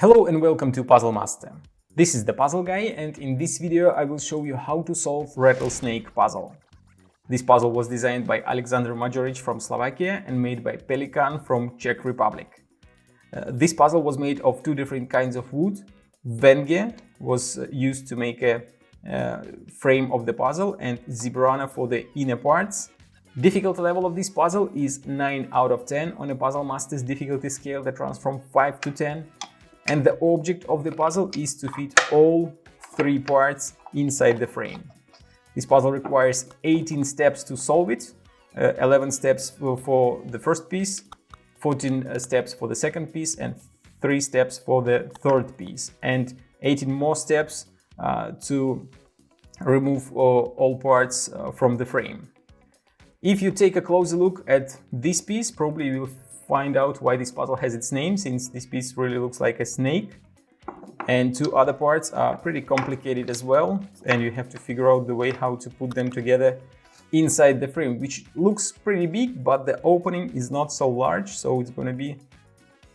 Hello and welcome to Puzzle Master. This is the Puzzle Guy, and in this video I will show you how to solve rattlesnake puzzle. This puzzle was designed by Alexander Majoric from Slovakia and made by Pelikan from Czech Republic. This puzzle was made of two different kinds of wood. Venge was used to make a frame of the puzzle and Zebrana for the inner parts. Difficulty level of this puzzle is 9 out of 10 on a Puzzle Master's difficulty scale that runs from 5 to 10. And the object of the puzzle is to fit all three parts inside the frame. This puzzle requires 18 steps to solve it, 11 steps for the first piece, 14 steps for the second piece, and 3 steps for the third piece, and 18 more steps to remove all parts from the frame. If you take a closer look at this piece, probably you will find out why this puzzle has its name, since this piece really looks like a snake. And two other parts are pretty complicated as well, and you have to figure out the way how to put them together inside the frame, which looks pretty big, but the opening is not so large, so it's going to be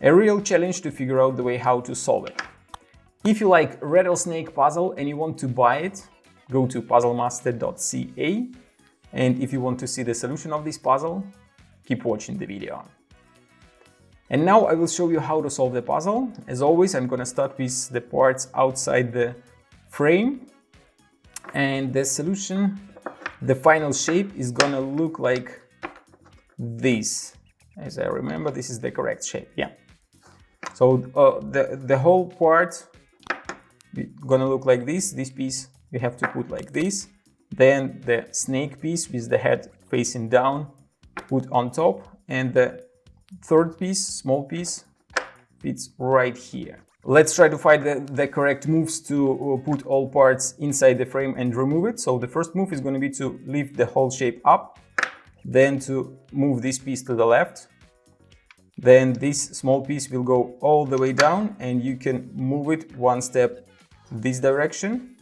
a real challenge to figure out the way how to solve it. If you like rattlesnake puzzle and you want to buy it, go to puzzlemaster.ca, and if you want to see the solution of this puzzle, keep watching the video. And now I will show you how to solve the puzzle. As always, I'm gonna start with the parts outside the frame. And the solution, the final shape is gonna look like this. As I remember, this is the correct shape, yeah. So the whole part gonna look like this. This piece you have to put like this. Then the snake piece with the head facing down, put on top, and the third piece, small piece, fits right here. Let's try to find the correct moves to put all parts inside the frame and remove it. So the first move is going to be to lift the whole shape up, then to move this piece to the left. Then this small piece will go all the way down and you can move it one step this direction.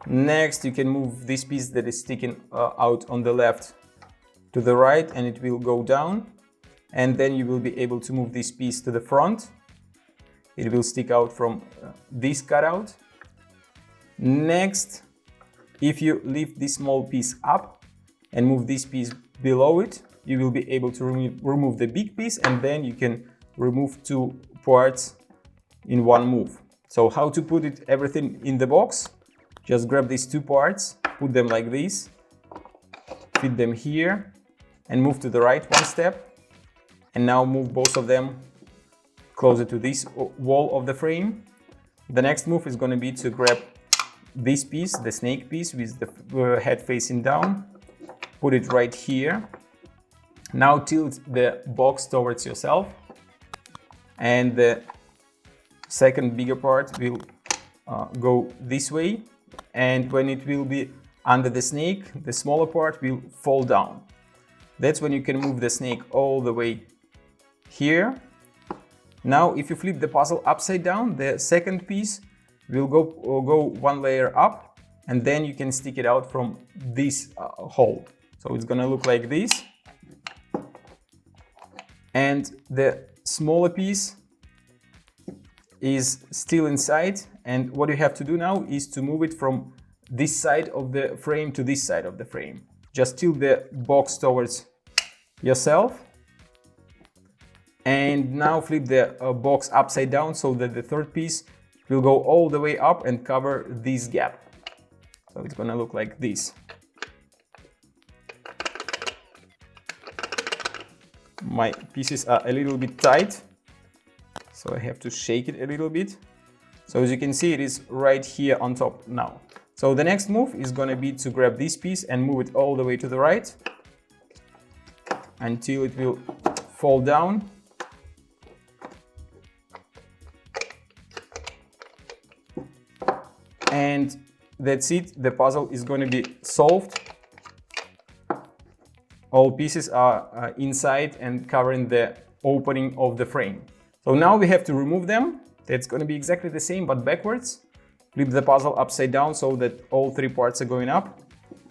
Next, you can move this piece that is sticking out on the left to the right and it will go down. And then you will be able to move this piece to the front. It will stick out from this cutout. Next, if you lift this small piece up and move this piece below it, you will be able to remove the big piece, and then you can remove two parts in one move. So how to put everything in the box? Just grab these two parts, put them like this, fit them here, and move to the right one step. And now move both of them closer to this wall of the frame. The next move is going to be to grab this piece, the snake piece with the head facing down, put it right here. Now tilt the box towards yourself, and the second bigger part will go this way, and when it will be under the snake, the smaller part will fall down. That's when you can move the snake all the way here. Now, if you flip the puzzle upside down, the second piece will go one layer up, and then you can stick it out from this hole. So it's gonna look like this. And the smaller piece is still inside. And what you have to do now is to move it from this side of the frame to this side of the frame. Just tilt the box towards yourself. And now flip the box upside down so that the third piece will go all the way up and cover this gap. So it's gonna look like this. My pieces are a little bit tight, so I have to shake it a little bit. So as you can see, it is right here on top now. So the next move is gonna be to grab this piece and move it all the way to the right until it will fall down. And that's it, the puzzle is going to be solved. All pieces are inside and covering the opening of the frame. So now we have to remove them. That's going to be exactly the same but backwards. Flip the puzzle upside down so that all three parts are going up.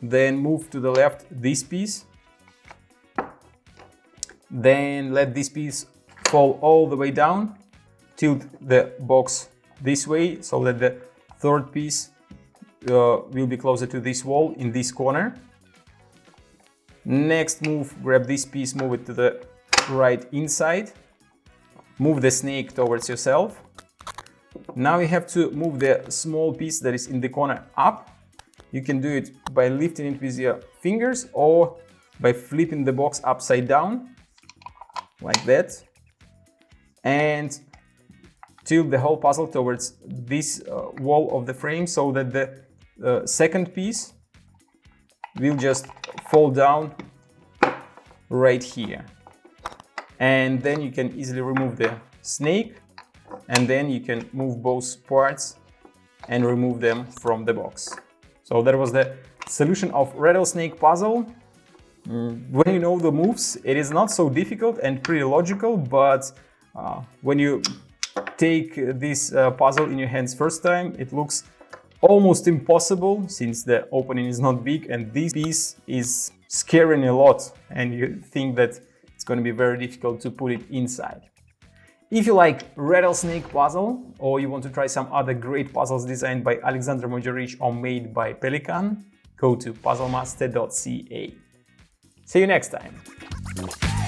Then move to the left this piece. Then let this piece fall all the way down. tilt the box this way so that the third piece will be closer to this wall in this corner. Next move, grab this piece, move it to the right inside. Move the snake towards yourself. Now you have to move the small piece that is in the corner up. You can do it by lifting it with your fingers or by flipping the box upside down, like that. And tilt the whole puzzle towards this wall of the frame so that the second piece will just fall down right here. And then you can easily remove the snake, and then you can move both parts and remove them from the box. So that was the solution of rattlesnake puzzle. When you know the moves, it is not so difficult and pretty logical, but when you take this puzzle in your hands first time, it looks almost impossible since the opening is not big and this piece is scaring a lot and you think that it's going to be very difficult to put it inside. If you like rattlesnake puzzle or you want to try some other great puzzles designed by Alexander Mogeric or made by Pelikan, go to puzzlemaster.ca. See you next time!